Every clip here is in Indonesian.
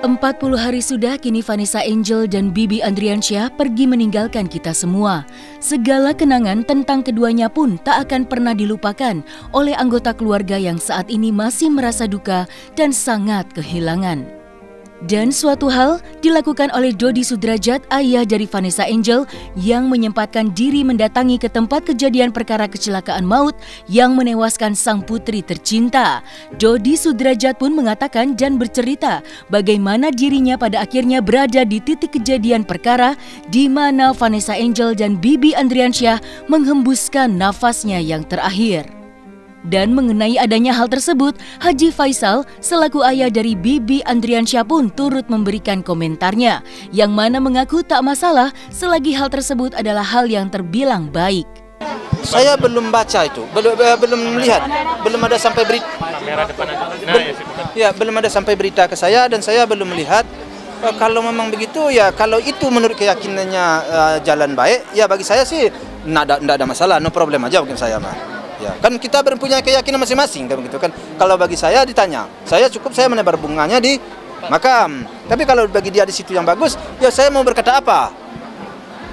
40 hari sudah kini Vanessa Angel dan Bibi Andriansyah pergi meninggalkan kita semua. Segala kenangan tentang keduanya pun tak akan pernah dilupakan oleh anggota keluarga yang saat ini masih merasa duka dan sangat kehilangan. Dan suatu hal dilakukan oleh Dodi Sudrajat, ayah dari Vanessa Angel, yang menyempatkan diri mendatangi ke tempat kejadian perkara kecelakaan maut yang menewaskan sang putri tercinta. Dodi Sudrajat pun mengatakan dan bercerita bagaimana dirinya pada akhirnya berada di titik kejadian perkara di mana Vanessa Angel dan Bibi Andriansyah menghembuskan nafasnya yang terakhir. Dan mengenai adanya hal tersebut, Haji Faisal selaku ayah dari Bibi Andriansyah pun turut memberikan komentarnya, yang mana mengaku tak masalah selagi hal tersebut adalah hal yang terbilang baik. Saya belum baca itu, belum melihat, belum ada sampai berita. Belum ada sampai berita ke saya dan saya belum melihat. Kalau memang begitu ya, kalau itu menurut keyakinannya jalan baik, ya bagi saya sih tidak ada masalah, no problem aja mungkin saya mah. Ya, kan kita mempunyai keyakinan masing-masing kan begitu kan. Kalau bagi saya ditanya, saya menebar bunganya di makam. Tapi kalau bagi dia di situ yang bagus, ya saya mau berkata apa?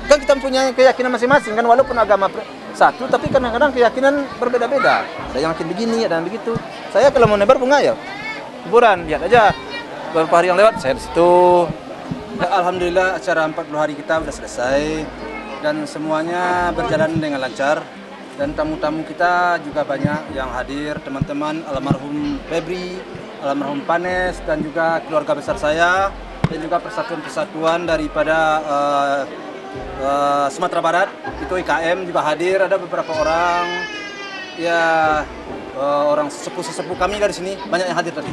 Kan kita mempunyai keyakinan masing-masing kan, walaupun agama satu, tapi kadang-kadang keyakinan berbeda-beda. Ada yang makin begini, ada yang begitu. Saya kalau mau nebar bunga ya hiburan, lihat aja. Beberapa hari yang lewat saya di situ. Alhamdulillah acara 40 hari kita sudah selesai dan semuanya berjalan dengan lancar. Dan tamu-tamu kita juga banyak yang hadir, teman-teman almarhum Febri, almarhum Panes, dan juga keluarga besar saya, dan juga persatuan-persatuan daripada Sumatera Barat, itu IKM juga hadir, ada beberapa orang, ya orang sesepuh-sesepuh kami dari sini, banyak yang hadir tadi.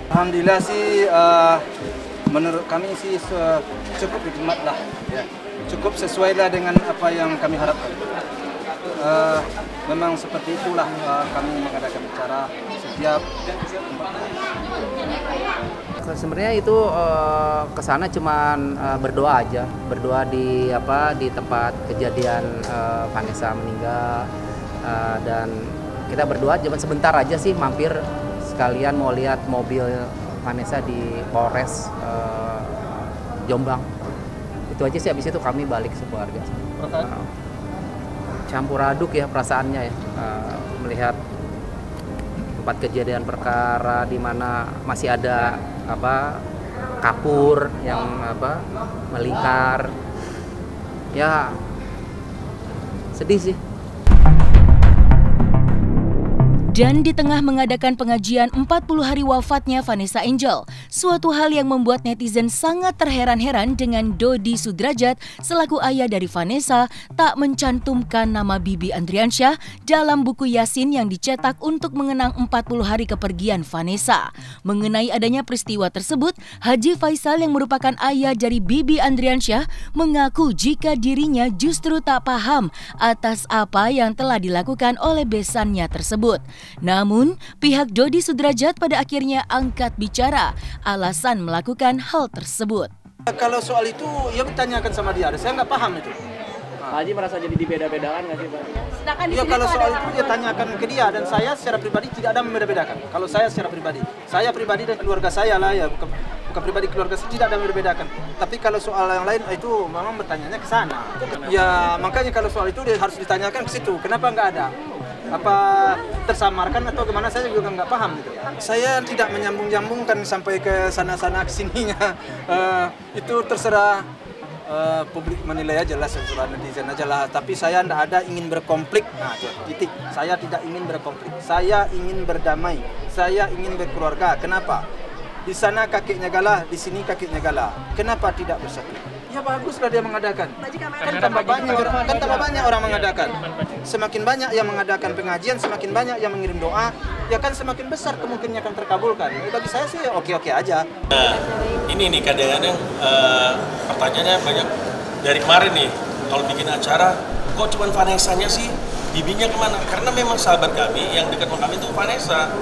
Alhamdulillah sih, menurut kami sih cukup hikmat lah, ya. Cukup sesuai lah dengan apa yang kami harapkan. Memang seperti itulah kami mengadakan acara setiap sebenarnya itu kesana cuman berdoa aja, berdoa di tempat kejadian Vanessa meninggal, dan kita berdoa cuma sebentar aja sih, mampir sekalian mau lihat mobil Vanessa di Polres Jombang. Itu aja sih, habis itu kami balik sekeluarga. Campur aduk ya perasaannya ya, melihat tempat kejadian perkara di mana masih ada kapur yang melingkar, ya sedih sih. Dan di tengah mengadakan pengajian 40 hari wafatnya Vanessa Angel, suatu hal yang membuat netizen sangat terheran-heran dengan Dodi Sudrajat selaku ayah dari Vanessa tak mencantumkan nama Bibi Andriansyah dalam buku Yasin yang dicetak untuk mengenang 40 hari kepergian Vanessa. Mengenai adanya peristiwa tersebut, Haji Faisal yang merupakan ayah dari Bibi Andriansyah mengaku jika dirinya justru tak paham atas apa yang telah dilakukan oleh besannya tersebut. Namun, pihak Dodi Sudrajat pada akhirnya angkat bicara alasan melakukan hal tersebut. Kalau soal itu, ya bertanyakan sama dia. Saya nggak paham itu. Pak Haji merasa jadi dibeda-bedakan nggak sih Pak? Ya kalau soal itu dia tanyakan ke dia, dan saya secara pribadi tidak ada membeda-bedakan. Kalau saya secara pribadi dan keluarga saya lah ya, bukan pribadi keluarga saya tidak ada membedakan. Tapi kalau soal yang lain itu memang bertanyanya ke sana. Ya makanya kalau soal itu dia harus ditanyakan ke situ. Kenapa nggak ada? Apa tersamarkan atau gimana, saya juga nggak paham gitu. Saya tidak menyambung-nyambungkan sampai ke sana-sana kesininya. Itu terserah publik menilai aja lah, terserah netizen aja lah. Tapi saya tidak ada ingin berkonflik. Nah, titik. Saya tidak ingin berkonflik. Saya ingin berdamai. Saya ingin berkeluarga. Kenapa? Di sana kakeknya galah, di sini kakeknya galah. Kenapa tidak bersatu? Ya baguslah dia mengadakan. Kan tambah banyak orang mengadakan. Semakin banyak yang mengadakan pengajian, semakin banyak yang mengirim doa, ya kan semakin besar kemungkinannya akan terkabulkan. Bagi saya sih oke-oke aja. Nah, ini nih kadang-kadang pertanyaannya banyak dari kemarin nih. Kalau bikin acara, kok cuma Vanessa-nya sih? Bibinya kemana? Karena memang sahabat kami yang dekat sama kami itu Vanessa,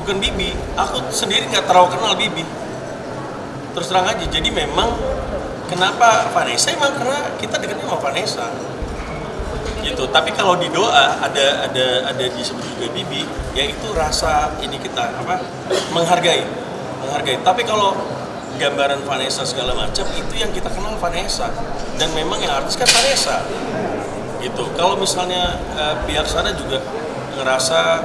bukan Bibi. Aku sendiri nggak terlalu kenal Bibi. Terus terang aja, jadi memang kenapa Vanessa, emang karena kita dekatnya sama Vanessa gitu. Tapi kalau di doa ada disebut juga Bibi, yaitu rasa ini kita menghargai. Tapi kalau gambaran Vanessa segala macam, itu yang kita kenal Vanessa. Dan memang yang artis kan Vanessa. Gitu. Kalau misalnya pihak sana juga ngerasa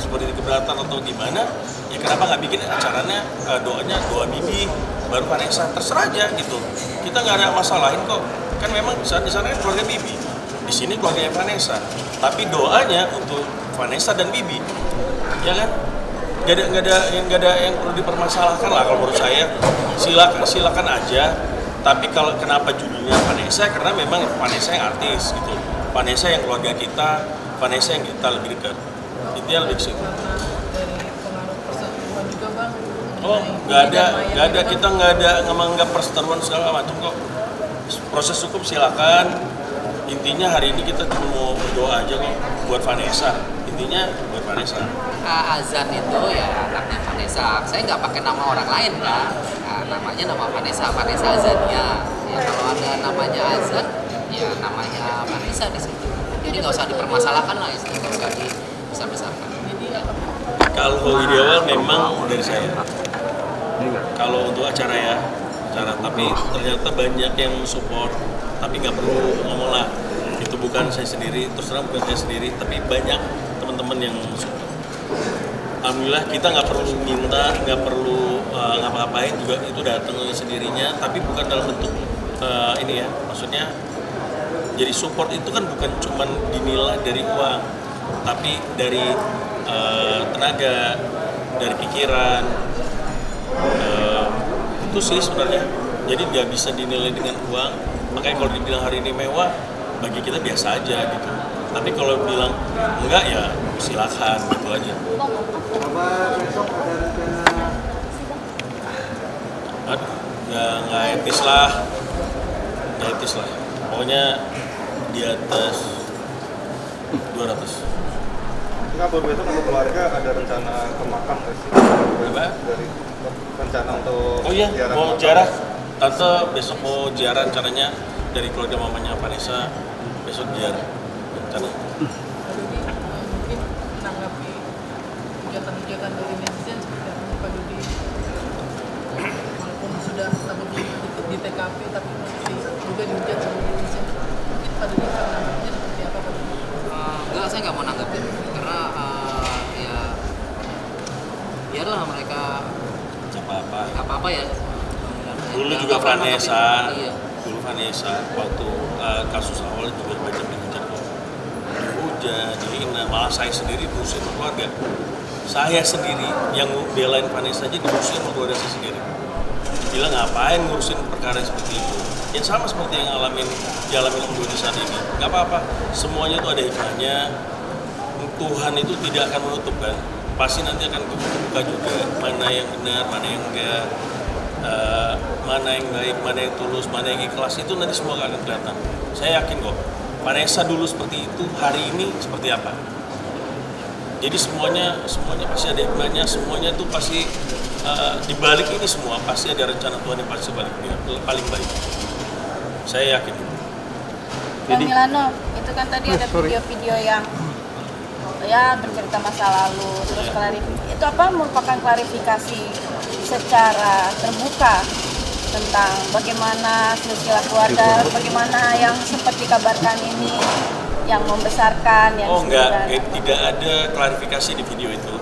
seperti keberatan atau gimana, ya kenapa nggak bikin acaranya doa Bibi baru Vanessa, terserah aja gitu. Kita nggak ada masalahin kok. Kan memang di sana kan keluarga Bibi, di sini keluarganya Vanessa. Tapi doanya untuk Vanessa dan Bibi, ya kan? Nggak ada yang perlu dipermasalahkan lah kalau menurut saya. Silakan aja. Tapi kalau kenapa judulnya Vanessa? Karena memang Vanessa yang artis gitu. Vanessa yang keluarga kita, Vanessa yang kita lebih dekat. Intinya lebih ke situ. Oh, nggak ada. Kita nggak menganggap perseteruan segala macam kok. Proses hukum silakan. Intinya hari ini kita cuma mau berdoa aja kok buat Vanessa. Intinya buat Vanessa. Azan itu ya anaknya Vanessa. Saya nggak pakai nama orang lain kan. Nah, namanya nama Vanessa Azannya. Ya, kalau ada namanya Azan, ya namanya Vanessa di situ. Jadi nggak usah dipermasalahkan lah, nggak usah dibesar-besarkan. Kalau ide awal memang dari saya. Kalau untuk acara tapi ternyata banyak yang support, tapi nggak perlu ngomong lah. Itu bukan saya sendiri, terus terang bukan saya sendiri, tapi banyak teman-teman yang support. Alhamdulillah kita nggak perlu minta, nggak perlu ngapa-ngapain juga itu datang sendirinya, tapi bukan dalam bentuk maksudnya jadi support itu kan bukan cuma dinilai dari uang, tapi dari tenaga, dari pikiran, itu sih sebenarnya. Jadi nggak bisa dinilai dengan uang. Makanya kalau dibilang hari ini mewah, bagi kita biasa aja gitu. Tapi kalau bilang enggak ya silakan gitu aja. Aduh, nggak etis lah. Pokoknya di atas 200. Kabur besok untuk keluarga ada rencana ke makam nggak sih? Apa? Dari rencana untuk mau ziarah. Tante besok mau ziarah rencananya dari keluarga mamanya Vanessa, besok ziarah rencana. Mungkin menanggapi kegiatan dari netizen seperti apa Pak Dudi, walaupun sudah takutnya di TKP tapi masih juga dihujat sama netizen. Mungkin Pak Dudi menanggapinya seperti apa Pak Dudi? Enggak, saya nggak mau nanggapin karena ya biarlah mereka apa-apa ya. Dulu juga Vanessa, waktu kasus awal juga banyak dihujat kok. Dihujat, dihina, malah saya sendiri diusir sama keluarga. Saya sendiri yang belain Vanessa aja diusir sama keluarga saya sendiri. Bilang ngapain ngurusin perkara seperti itu. Yang sama seperti yang dialamin Om Dodi saat ini. Gak apa-apa, semuanya itu ada hikmahnya. Tuhan itu tidak akan menutup kan. Pasti nanti akan terbuka juga mana yang benar, mana yang enggak, mana yang baik, mana yang tulus, mana yang ikhlas, itu nanti semua akan kelihatan. Saya yakin kok, Vanessa dulu seperti itu, hari ini seperti apa. Jadi semuanya pasti ada hikmahnya, semuanya itu pasti di balik ini semua pasti ada rencana Tuhan yang pasti paling baik. Saya yakin. Bang Milano, itu kan tadi ada video-video yang ya bercerita masa lalu, terus itu apa merupakan klarifikasi secara terbuka tentang bagaimana silsilah keluarga, bagaimana yang sempat dikabarkan ini yang membesarkan, yang tidak ada klarifikasi di video itu.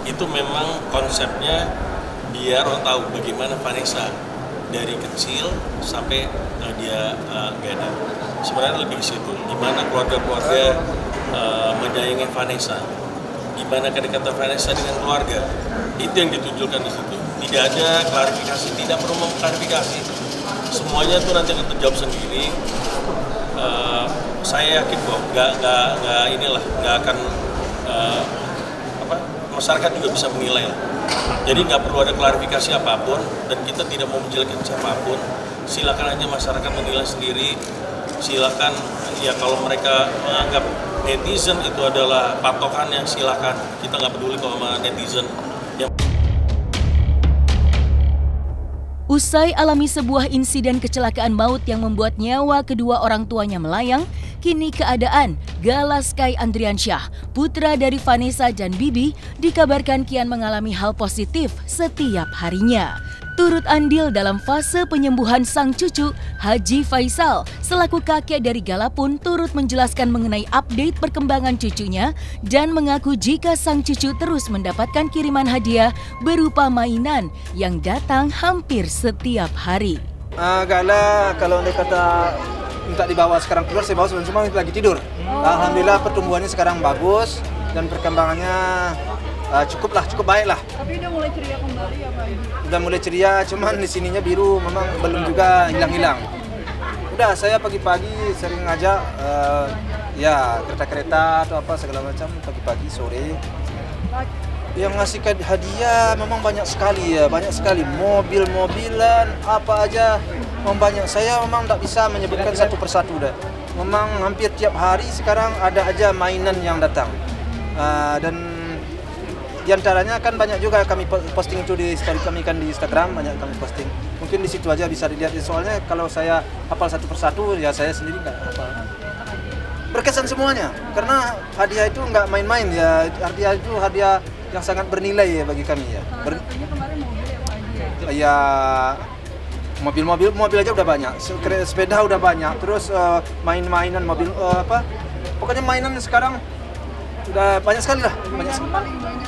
Itu memang konsepnya biar orang tahu bagaimana Vanessa dari kecil sampai dia nggak ada. Sebenarnya lebih ke situ, gimana keluarga-keluarga menyayangi Vanessa, gimana kedekatan Vanessa dengan keluarga, itu yang ditunjukkan di situ. Tidak ada klarifikasi, tidak perlu mengklarifikasi. Semuanya tuh nanti akan terjawab sendiri. Saya yakin kok, nggak akan masyarakat juga bisa menilai lah. Jadi nggak perlu ada klarifikasi apapun, dan kita tidak mau menjelekkan siapapun. Silakan aja masyarakat menilai sendiri. Silakan ya, kalau mereka menganggap netizen itu adalah patokannya, silakan. Kita nggak peduli kalau sama netizen. Usai alami sebuah insiden kecelakaan maut yang membuat nyawa kedua orang tuanya melayang, Kini keadaan Gala Sky Andriansyah, putra dari Vanessa dan Bibi, dikabarkan kian mengalami hal positif setiap harinya. Turut andil dalam fase penyembuhan sang cucu, Haji Faisal selaku kakek dari Gala pun turut menjelaskan mengenai update perkembangan cucunya dan mengaku jika sang cucu terus mendapatkan kiriman hadiah berupa mainan yang datang hampir setiap hari. Gala kalau anda kata minta dibawa sekarang keluar, saya bawa cuma lagi tidur. Alhamdulillah pertumbuhannya sekarang bagus dan perkembangannya cukup baik lah. Tapi udah mulai ceria kembali ya Pak? Udah mulai ceria, cuman di sininya biru, memang belum juga hilang-hilang. Udah saya pagi-pagi sering ngajak ya kereta-kereta atau apa segala macam pagi-pagi sore. Yang ngasih hadiah memang banyak sekali ya, banyak sekali mobil-mobilan apa aja, memang banyak. Saya memang tidak bisa menyebutkan satu persatu dah. Memang hampir tiap hari sekarang ada aja mainan yang datang dan di antaranya kan banyak juga kami posting itu di story kami kan di Instagram, banyak kami posting. Mungkin di situ aja bisa dilihat. Soalnya kalau saya hafal satu persatu ya saya sendiri nggak hafal. Berkesan semuanya karena hadiah itu nggak main-main ya. Hadiah itu hadiah yang sangat bernilai ya bagi kami ya. Kemarin mobil ya Pak? Ya mobil aja udah banyak, sepeda udah banyak, terus main-mainan mobil pokoknya mainan sekarang udah banyak sekali lah.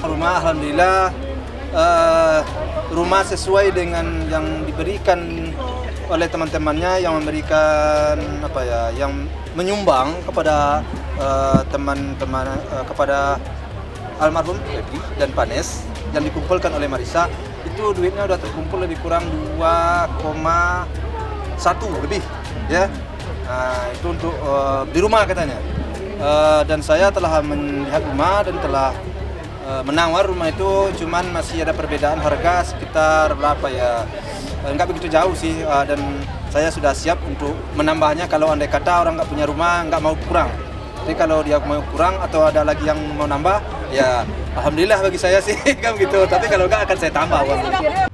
Rumah alhamdulillah rumah sesuai dengan yang diberikan oleh teman-temannya yang memberikan yang menyumbang kepada teman-teman kepada almarhum Febri dan Panes yang dikumpulkan oleh Marisa. Itu duitnya udah terkumpul lebih kurang 2,1 lebih ya. Itu untuk di rumah katanya. Dan saya telah melihat rumah dan telah menawar rumah itu, cuman masih ada perbedaan harga sekitar berapa ya, nggak begitu jauh sih, dan saya sudah siap untuk menambahnya kalau andai kata orang nggak punya rumah nggak mau kurang. Jadi kalau dia mau kurang atau ada lagi yang mau nambah ya alhamdulillah bagi saya sih kan gitu, tapi kalau nggak akan saya tambah uangnya.